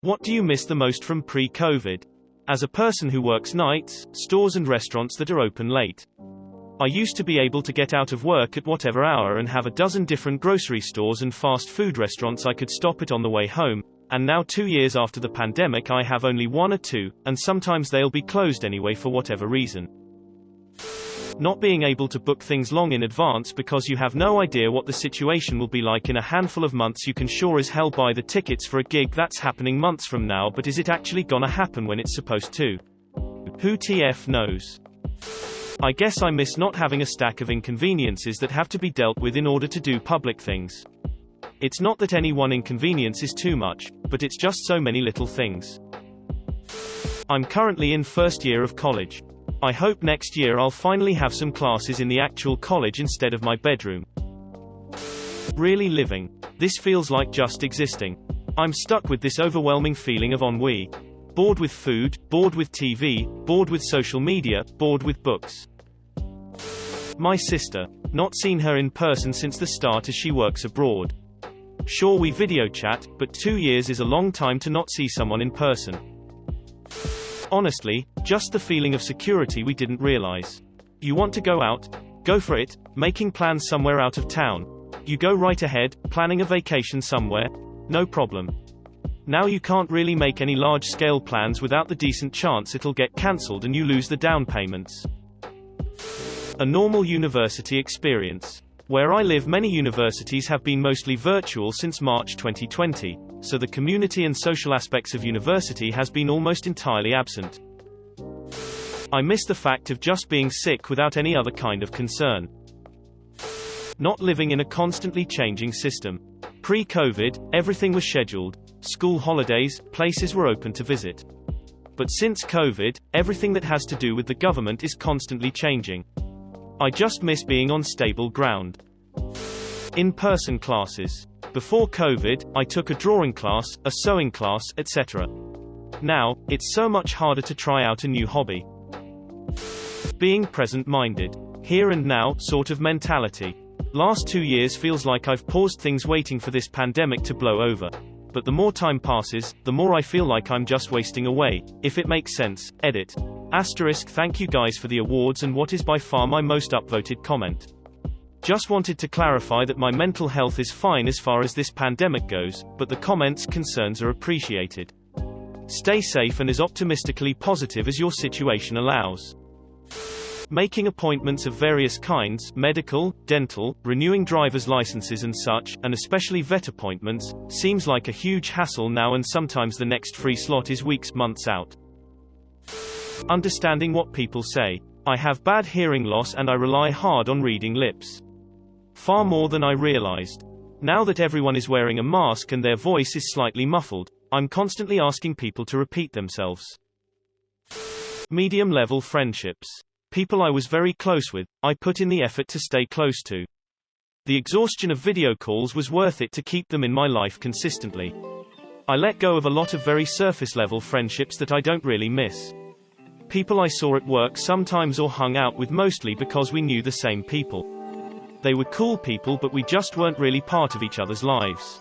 What do you miss the most from pre-COVID? As a person who works nights, stores and restaurants that are open late. I used to be able to get out of work at whatever hour and have a dozen different grocery stores and fast food restaurants I could stop at on the way home, and now 2 years after the pandemic I have only one or two, and sometimes they'll be closed anyway for whatever reason. Not being able to book things long in advance because you have no idea what the situation will be like in a handful of months. You can sure as hell buy the tickets for a gig that's happening months from now, but is it actually gonna happen when it's supposed to? Who TF knows? I guess I miss not having a stack of inconveniences that have to be dealt with in order to do public things. It's not that any one inconvenience is too much, but it's just so many little things. I'm currently in first year of college. I hope next year I'll finally have some classes in the actual college instead of my bedroom. Really living. This feels like just existing. I'm stuck with this overwhelming feeling of ennui. Bored with food, bored with TV, bored with social media, bored with books. My sister. Not seen her in person since the start as she works abroad. Sure, we video chat, but 2 years is a long time to not see someone in person. Honestly, just the feeling of security we didn't realize. You want to go out? Go for it, making plans somewhere out of town. You go right ahead, planning a vacation somewhere. No problem. Now you can't really make any large-scale plans without the decent chance it'll get cancelled and you lose the down payments. A normal university experience. Where I live, many universities have been mostly virtual since March 2020, so the community and social aspects of university has been almost entirely absent. I miss the fact of just being sick without any other kind of concern. Not living in a constantly changing system. Pre-COVID, everything was scheduled. School holidays, places were open to visit. But since COVID, everything that has to do with the government is constantly changing. I just miss being on stable ground. In-person classes. Before COVID, I took a drawing class, a sewing class, etc. Now, it's so much harder to try out a new hobby. Being present-minded. Here and now, sort of mentality. Last 2 years feels like I've paused things waiting for this pandemic to blow over. But the more time passes, the more I feel like I'm just wasting away, if it makes sense. Edit. Asterisk, thank you guys for the awards and what is by far my most upvoted comment. Just wanted to clarify that my mental health is fine as far as this pandemic goes, but the comments' concerns are appreciated. Stay safe and as optimistically positive as your situation allows. Making appointments of various kinds, medical, dental, renewing driver's licenses and such, and especially vet appointments, seems like a huge hassle now, and sometimes the next free slot is weeks, months out. Understanding what people say. I have bad hearing loss and I rely hard on reading lips. Far more than I realized. Now that everyone is wearing a mask and their voice is slightly muffled, I'm constantly asking people to repeat themselves. Medium-level friendships. People I was very close with, I put in the effort to stay close to. The exhaustion of video calls was worth it to keep them in my life consistently. I let go of a lot of very surface-level friendships that I don't really miss. People I saw at work sometimes or hung out with mostly because we knew the same people. They were cool people, but we just weren't really part of each other's lives.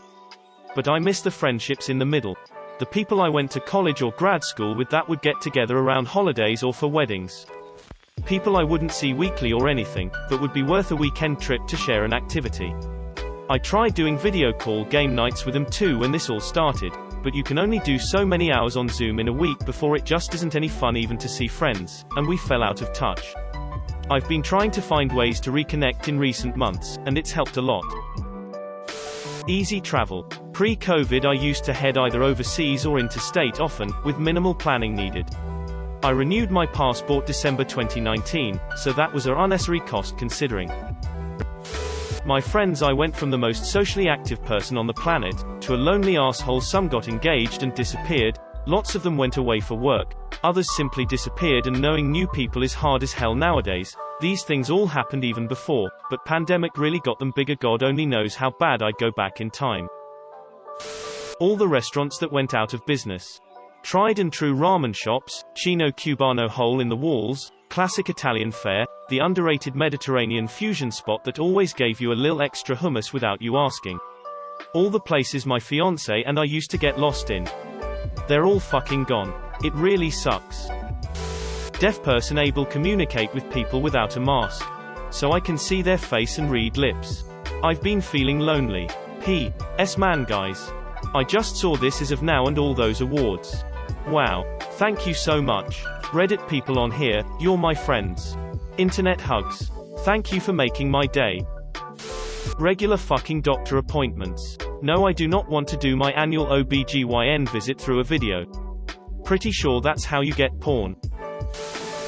But I miss the friendships in the middle. The people I went to college or grad school with that would get together around holidays or for weddings. People I wouldn't see weekly or anything, but would be worth a weekend trip to share an activity. I tried doing video call game nights with them too when this all started, but you can only do so many hours on Zoom in a week before it just isn't any fun even to see friends, and we fell out of touch. I've been trying to find ways to reconnect in recent months, and it's helped a lot. Easy travel. Pre-COVID I used to head either overseas or interstate often, with minimal planning needed. I renewed my passport December 2019, so that was an unnecessary cost considering. My friends, I went from the most socially active person on the planet, to a lonely asshole. Some got engaged and disappeared, lots of them went away for work, others simply disappeared, and knowing new people is hard as hell nowadays. These things all happened even before, but pandemic really got them bigger. God only knows how bad I'd go back in time. All the restaurants that went out of business. Tried and true ramen shops, Chino Cubano hole in the walls, classic Italian fare, the underrated Mediterranean fusion spot that always gave you a little extra hummus without you asking. All the places my fiancé and I used to get lost in. They're all fucking gone. It really sucks. Deaf person able communicate with people without a mask. So I can see their face and read lips. I've been feeling lonely. P.S. Man guys. I just saw this as of now and all those awards. Wow. Thank you so much. Reddit people on here, you're my friends. Internet hugs. Thank you for making my day. Regular fucking doctor appointments. No, I do not want to do my annual OBGYN visit through a video. Pretty sure that's how you get porn.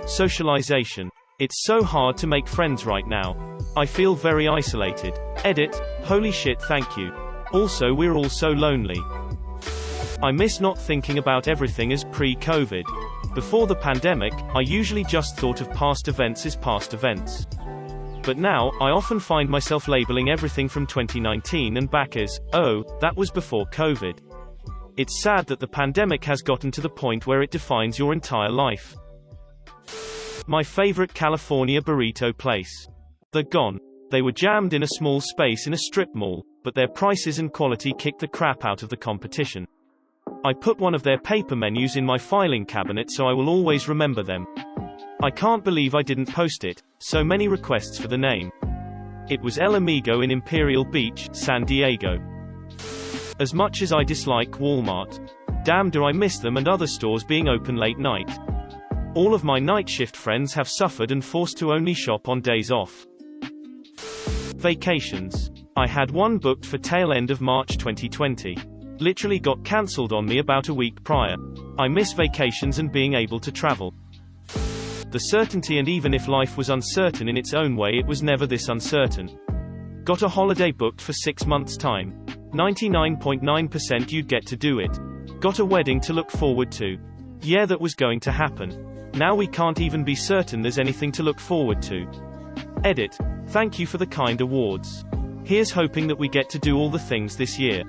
Socialization. It's so hard to make friends right now. I feel very isolated. Edit. Holy shit, thank you. Also, we're all so lonely. I miss not thinking about everything as pre-COVID. Before the pandemic, I usually just thought of past events as past events. But now, I often find myself labeling everything from 2019 and back as, oh, that was before COVID. It's sad that the pandemic has gotten to the point where it defines your entire life. My favorite California burrito place. They're gone. They were jammed in a small space in a strip mall, but their prices and quality kicked the crap out of the competition. I put one of their paper menus in my filing cabinet so I will always remember them. I can't believe I didn't post it. So many requests for the name. It was El Amigo in Imperial Beach, San Diego. As much as I dislike Walmart, damn do I miss them and other stores being open late night. All of my night shift friends have suffered and forced to only shop on days off. Vacations. I had one booked for tail end of March 2020. Literally got cancelled on me about a week prior. I miss vacations and being able to travel. The certainty, and even if life was uncertain in its own way, it was never this uncertain. Got a holiday booked for 6 months' time. 99.9% you'd get to do it. Got a wedding to look forward to. Yeah, that was going to happen. Now we can't even be certain there's anything to look forward to. Edit. Thank you for the kind awards. Here's hoping that we get to do all the things this year.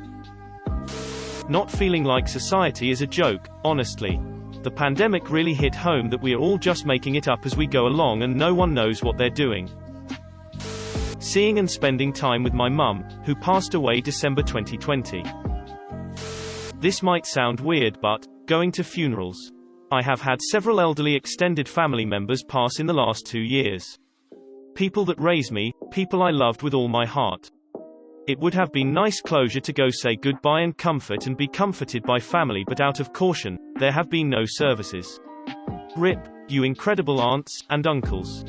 Not feeling like society is a joke, honestly. The pandemic really hit home that we are all just making it up as we go along and no one knows what they're doing. Seeing and spending time with my mum, who passed away December 2020. This might sound weird, but going to funerals. I have had several elderly extended family members pass in the last 2 years. People that raised me, people I loved with all my heart. It would have been nice closure to go say goodbye and comfort and be comforted by family, but out of caution, there have been no services. RIP, you incredible aunts and uncles.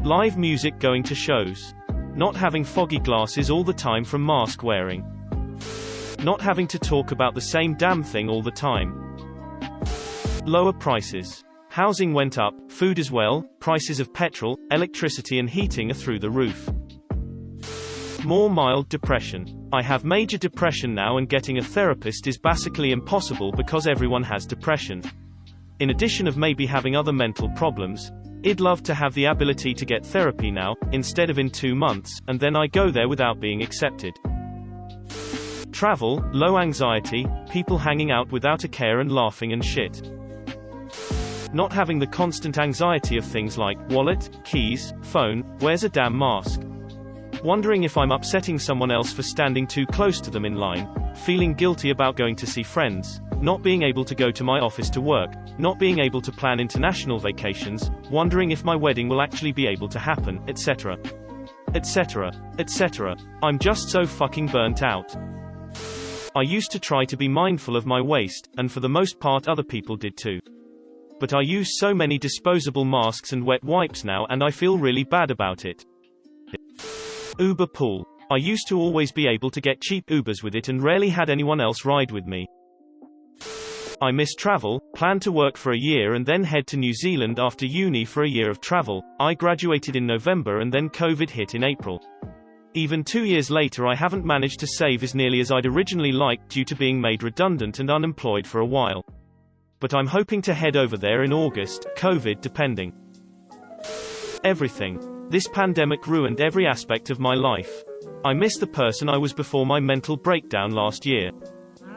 Live music, going to shows. Not having foggy glasses all the time from mask wearing. Not having to talk about the same damn thing all the time. Lower prices. Housing went up, food as well, prices of petrol, electricity and heating are through the roof. More mild depression. I have major depression now, and getting a therapist is basically impossible because everyone has depression. In addition of maybe having other mental problems, I'd love to have the ability to get therapy now, instead of in 2 months, and then I go there without being accepted. Travel, low anxiety, people hanging out without a care and laughing and shit. Not having the constant anxiety of things like wallet, keys, phone, where's a damn mask? Wondering if I'm upsetting someone else for standing too close to them in line, feeling guilty about going to see friends, not being able to go to my office to work, not being able to plan international vacations, wondering if my wedding will actually be able to happen, etc. etc. etc. I'm just so fucking burnt out. I used to try to be mindful of my waste, and for the most part other people did too. But I use so many disposable masks and wet wipes now, and I feel really bad about it. Uber pool. I used to always be able to get cheap Ubers with it and rarely had anyone else ride with me. I miss travel, planned to work for a year and then head to New Zealand after uni for a year of travel. I graduated in November and then COVID hit in April. Even 2 years later I haven't managed to save as nearly as I'd originally liked due to being made redundant and unemployed for a while. But I'm hoping to head over there in August, COVID depending. Everything. This pandemic ruined every aspect of my life. I miss the person I was before my mental breakdown last year.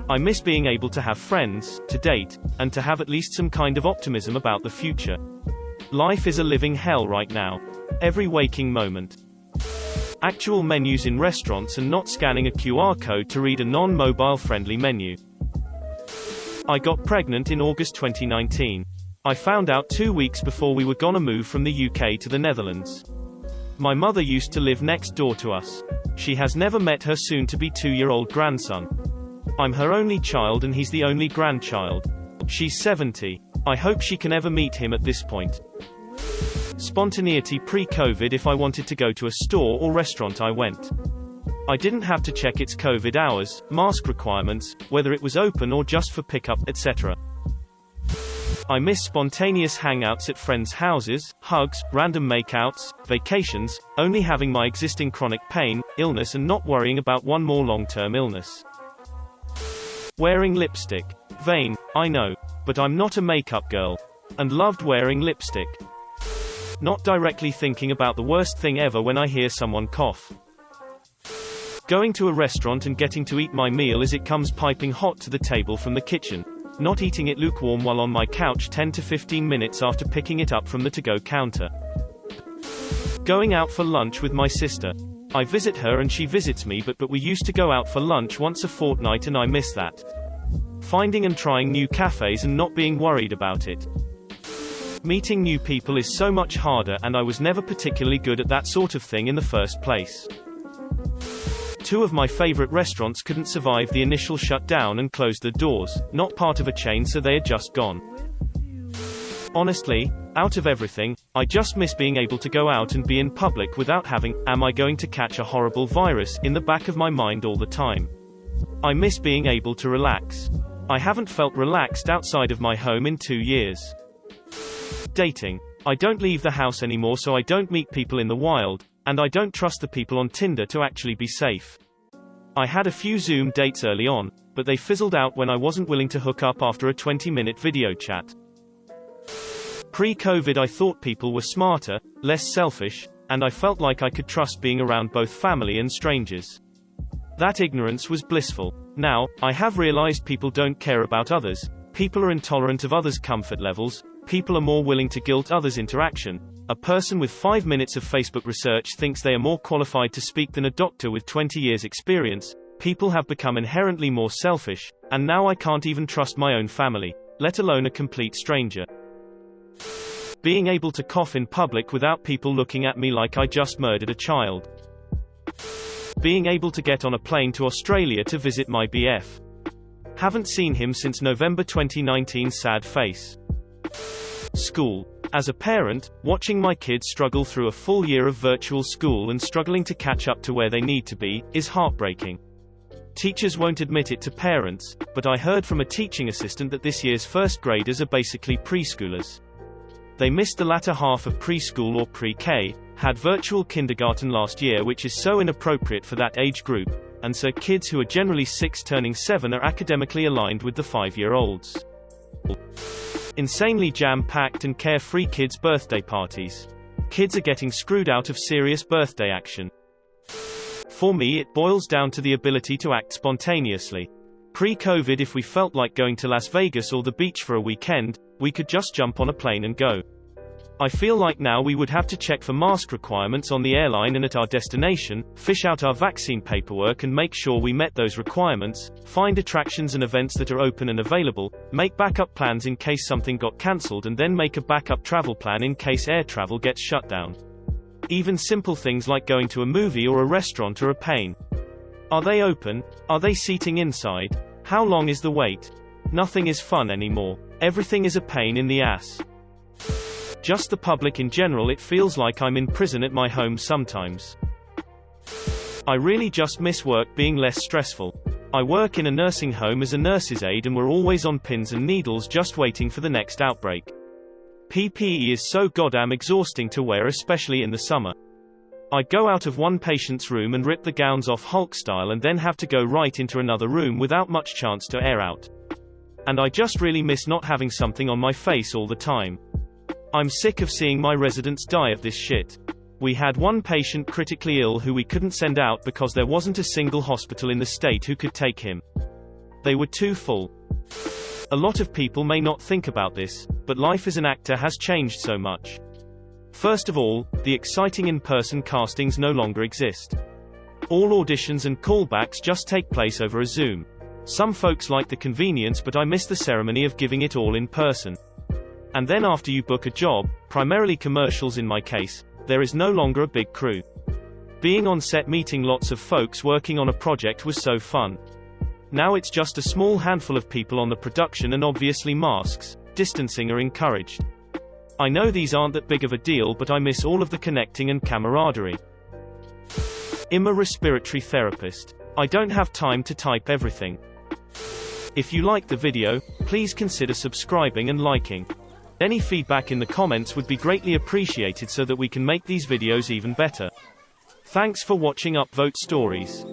I miss being able to have friends, to date, and to have at least some kind of optimism about the future. Life is a living hell right now. Every waking moment. Actual menus in restaurants and not scanning a QR code to read a non-mobile friendly menu. I got pregnant in August 2019. I found out 2 weeks before we were gonna move from the UK to the Netherlands. My mother used to live next door to us. She has never met her soon-to-be 2-year-old grandson. I'm her only child and he's the only grandchild. She's 70. I hope she can ever meet him at this point. Spontaneity pre-COVID. If I wanted to go to a store or restaurant, I went. I didn't have to check its COVID hours, mask requirements, whether it was open or just for pickup, etc. I miss spontaneous hangouts at friends' houses, hugs, random makeouts, vacations, only having my existing chronic pain, illness and not worrying about one more long-term illness. Wearing lipstick. Vain, I know. But I'm not a makeup girl. And loved wearing lipstick. Not directly thinking about the worst thing ever when I hear someone cough. Going to a restaurant and getting to eat my meal as it comes piping hot to the table from the kitchen. Not eating it lukewarm while on my couch 10 to 15 minutes after picking it up from the to-go counter. Going out for lunch with my sister. I visit her and she visits me, but we used to go out for lunch once a fortnight and I miss that. Finding and trying new cafes and not being worried about it. Meeting new people is so much harder and I was never particularly good at that sort of thing in the first place. 2 of my favorite restaurants couldn't survive the initial shutdown and closed their doors, not part of a chain, so they had just gone. Honestly, out of everything, I just miss being able to go out and be in public without having, am I going to catch a horrible virus, in the back of my mind all the time. I miss being able to relax. I haven't felt relaxed outside of my home in 2 years. Dating. I don't leave the house anymore, so I don't meet people in the wild, and I don't trust the people on Tinder to actually be safe. I had a few Zoom dates early on, but they fizzled out when I wasn't willing to hook up after a 20-minute video chat. Pre-COVID, I thought people were smarter, less selfish, and I felt like I could trust being around both family and strangers. That ignorance was blissful. Now, I have realized people don't care about others, people are intolerant of others' comfort levels, people are more willing to guilt others into action. A person with 5 minutes of Facebook research thinks they are more qualified to speak than a doctor with 20 years experience. People have become inherently more selfish, and now I can't even trust my own family, let alone a complete stranger. Being able to cough in public without people looking at me like I just murdered a child. Being able to get on a plane to Australia to visit my BF. Haven't seen him since November 2019. Sad face. School. As a parent, watching my kids struggle through a full year of virtual school and struggling to catch up to where they need to be, is heartbreaking. Teachers won't admit it to parents, but I heard from a teaching assistant that this year's first graders are basically preschoolers. They missed the latter half of preschool or pre-K, had virtual kindergarten last year, which is so inappropriate for that age group, and so kids who are generally 6 turning 7 are academically aligned with the 5-year-olds. Insanely jam-packed and carefree kids' birthday parties. Kids are getting screwed out of serious birthday action. For me, it boils down to the ability to act spontaneously. Pre-COVID, if we felt like going to Las Vegas or the beach for a weekend, we could just jump on a plane and go. I feel like now we would have to check for mask requirements on the airline and at our destination, fish out our vaccine paperwork and make sure we met those requirements, find attractions and events that are open and available, make backup plans in case something got cancelled, and then make a backup travel plan in case air travel gets shut down. Even simple things like going to a movie or a restaurant are a pain. Are they open? Are they seating inside? How long is the wait? Nothing is fun anymore. Everything is a pain in the ass. Just the public in general, it feels like I'm in prison at my home sometimes. I really just miss work being less stressful. I work in a nursing home as a nurse's aide and we're always on pins and needles just waiting for the next outbreak. PPE is so goddamn exhausting to wear, especially in the summer. I'd go out of one patient's room and rip the gowns off Hulk style and then have to go right into another room without much chance to air out. And I just really miss not having something on my face all the time. I'm sick of seeing my residents die of this shit. We had one patient critically ill who we couldn't send out because there wasn't a single hospital in the state who could take him. They were too full. A lot of people may not think about this, but life as an actor has changed so much. First of all, the exciting in-person castings no longer exist. All auditions and callbacks just take place over a Zoom. Some folks like the convenience, but I miss the ceremony of giving it all in person. And then after you book a job, primarily commercials in my case, there is no longer a big crew. Being on set meeting lots of folks working on a project was so fun. Now it's just a small handful of people on the production, and obviously masks, distancing are encouraged. I know these aren't that big of a deal, but I miss all of the connecting and camaraderie. I'm a respiratory therapist. I don't have time to type everything. If you liked the video, please consider subscribing and liking. Any feedback in the comments would be greatly appreciated so that we can make these videos even better. Thanks for watching Upvote Stories.